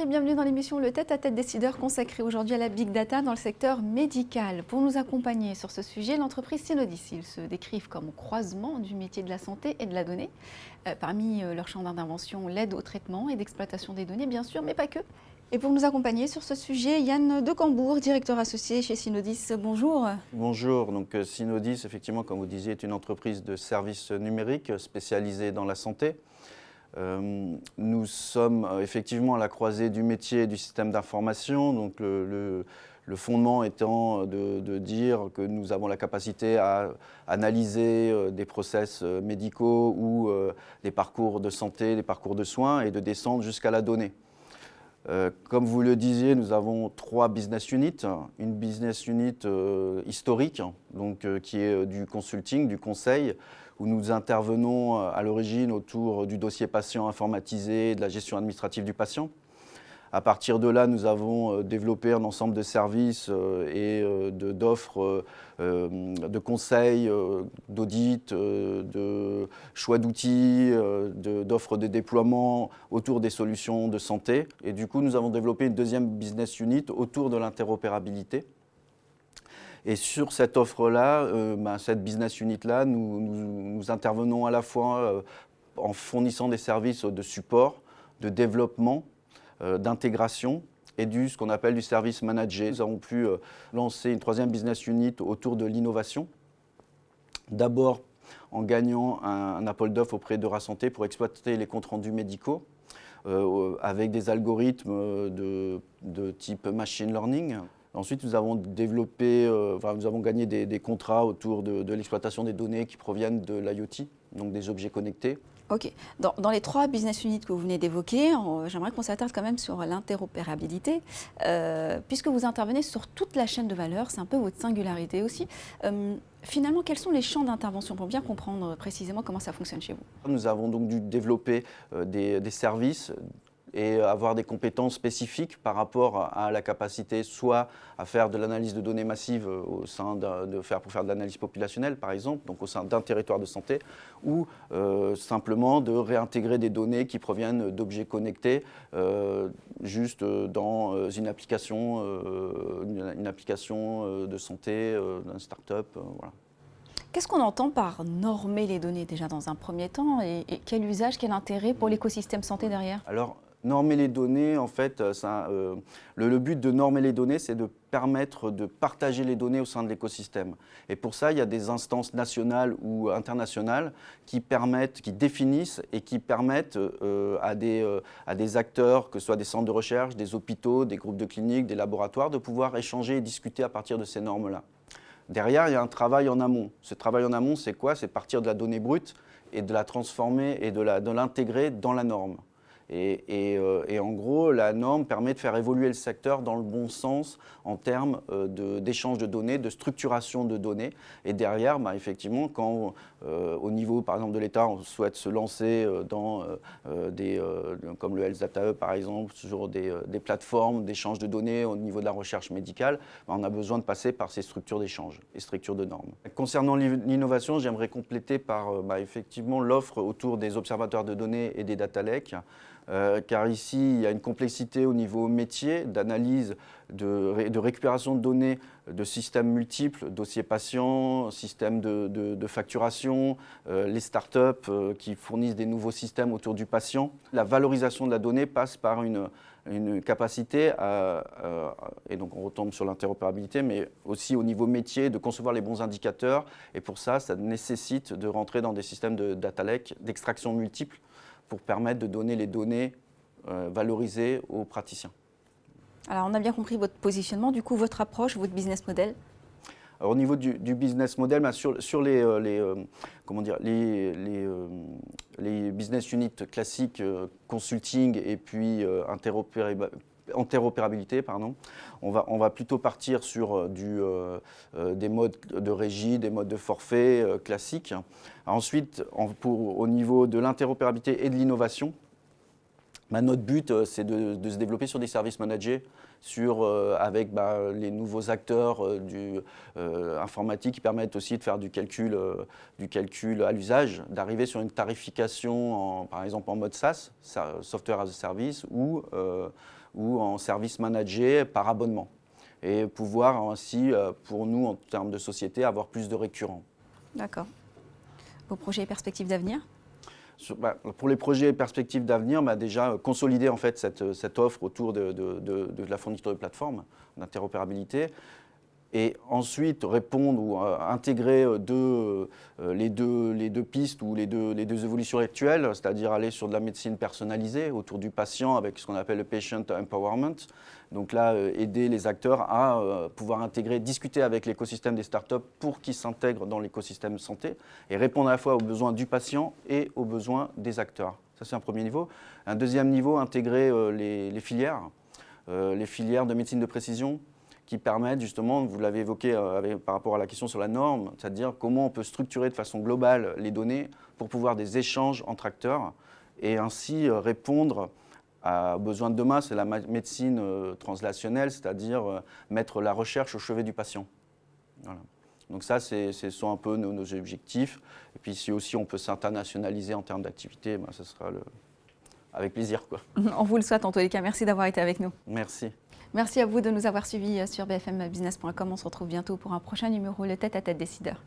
et bienvenue dans l'émission Le Tête-à-Tête décideur consacrée aujourd'hui à la Big Data dans le secteur médical. Pour nous accompagner sur ce sujet, l'entreprise Synodis. Ils se décrivent comme au croisement du métier de la santé et de la donnée. Parmi leurs champs d'intervention, l'aide au traitement et d'exploitation des données, bien sûr, mais pas que. Et pour nous accompagner sur ce sujet, Yann Decambour, directeur associé chez Synodis. Bonjour. Bonjour, donc Synodis, effectivement, comme vous disiez, est une entreprise de services numériques spécialisée dans la santé. Nous sommes effectivement à la croisée du métier et du système d'information, donc le fondement étant de dire que nous avons la capacité à analyser des process médicaux ou des parcours de santé, des parcours de soins et de descendre jusqu'à la donnée. Comme vous le disiez, nous avons 3 business units. Une business unit historique, donc, qui est du consulting, du conseil, où nous intervenons à l'origine autour du dossier patient informatisé et de la gestion administrative du patient. À partir de là, nous avons développé un ensemble de services et d'offres de conseils, d'audit, de choix d'outils, d'offres de déploiement autour des solutions de santé. Et du coup, nous avons développé une deuxième business unit autour de l'interopérabilité. Et sur cette offre-là, cette business unit-là, nous intervenons à la fois en fournissant des services de support, de développement, d'intégration et ce qu'on appelle du service managé. Nous avons pu lancer une troisième business unit autour de l'innovation. D'abord en gagnant un appel d'offres auprès de Rasanté pour exploiter les comptes rendus médicaux avec des algorithmes de type machine learning. Ensuite, nous avons développé, nous avons gagné des contrats autour de l'exploitation des données qui proviennent de l'IoT, donc des objets connectés. Ok. Dans les 3 business units que vous venez d'évoquer, j'aimerais qu'on s'attarde quand même sur l'interopérabilité, puisque vous intervenez sur toute la chaîne de valeur, c'est un peu votre singularité aussi. Finalement, quels sont les champs d'intervention pour bien comprendre précisément comment ça fonctionne chez vous? Nous avons donc dû développer des services et avoir des compétences spécifiques par rapport à la capacité soit à faire de l'analyse de données massives pour faire de l'analyse populationnelle par exemple, donc au sein d'un territoire de santé, ou simplement de réintégrer des données qui proviennent d'objets connectés juste dans une application de santé d'une start-up. Voilà. Qu'est-ce qu'on entend par normer les données déjà dans un premier temps et quel usage, quel intérêt pour l'écosystème santé derrière? Alors, normer les données, en fait, le but de normer les données, c'est de permettre de partager les données au sein de l'écosystème. Et pour ça, il y a des instances nationales ou internationales qui définissent et qui permettent à des acteurs, que ce soit des centres de recherche, des hôpitaux, des groupes de cliniques, des laboratoires, de pouvoir échanger et discuter à partir de ces normes-là. Derrière, il y a un travail en amont. Ce travail en amont, c'est quoi? C'est partir de la donnée brute et de la transformer et de l'intégrer dans la norme. Et en gros, la norme permet de faire évoluer le secteur dans le bon sens en termes d'échange de données, de structuration de données. Et derrière, effectivement, quand au niveau, par exemple, de l'État, on souhaite se lancer dans comme le Health Data Hub, par exemple, sur des plateformes d'échange de données au niveau de la recherche médicale, on a besoin de passer par ces structures d'échange et structures de normes. Concernant l'innovation, j'aimerais compléter par effectivement l'offre autour des observateurs de données et des data lakes. Car ici, il y a une complexité au niveau métier, d'analyse, de récupération de données de systèmes multiples, dossiers patients, systèmes de facturation, les startups qui fournissent des nouveaux systèmes autour du patient. La valorisation de la donnée passe par une capacité et donc on retombe sur l'interopérabilité, mais aussi au niveau métier, de concevoir les bons indicateurs. Et pour ça, ça nécessite de rentrer dans des systèmes de data lake, d'extraction multiple, pour permettre de donner les données valorisées aux praticiens. Alors, on a bien compris votre positionnement, du coup, votre approche, votre business model. Alors, au niveau du business model, sur les business units classiques, consulting et puis interopérabilité, on va plutôt partir sur des modes de régie, des modes de forfait classiques. Ensuite, au niveau de l'interopérabilité et de l'innovation, notre but, c'est de se développer sur des services managés, avec les nouveaux acteurs informatiques qui permettent aussi de faire du calcul à l'usage, d'arriver sur une tarification, par exemple en mode SaaS, Software as a Service, ou ou en service managé par abonnement. Et pouvoir ainsi, pour nous, en termes de société, avoir plus de récurrents. D'accord. Vos projets et perspectives d'avenir ? Pour les projets et perspectives d'avenir, déjà consolider en fait cette offre autour de la fourniture de plateformes d'interopérabilité. Et ensuite répondre ou intégrer les deux pistes ou les deux évolutions actuelles, c'est-à-dire aller sur de la médecine personnalisée autour du patient avec ce qu'on appelle le patient empowerment. Donc là, aider les acteurs à pouvoir intégrer, discuter avec l'écosystème des startups pour qu'ils s'intègrent dans l'écosystème santé et répondre à la fois aux besoins du patient et aux besoins des acteurs. Ça, c'est un premier niveau. Un deuxième niveau, intégrer les filières de médecine de précision, qui permettent justement, vous l'avez évoqué par rapport à la question sur la norme, c'est-à-dire comment on peut structurer de façon globale les données pour pouvoir des échanges entre acteurs et ainsi répondre aux besoins de demain, c'est la médecine translationnelle, c'est-à-dire mettre la recherche au chevet du patient. Voilà. Donc ça, ce sont un peu nos objectifs. Et puis si aussi on peut s'internationaliser en termes d'activité, ce sera avec plaisir, quoi. On vous le souhaite en tous les cas. Merci d'avoir été avec nous. Merci. Merci à vous de nous avoir suivis sur bfmbusiness.com. On se retrouve bientôt pour un prochain numéro, le Tête à Tête décideur.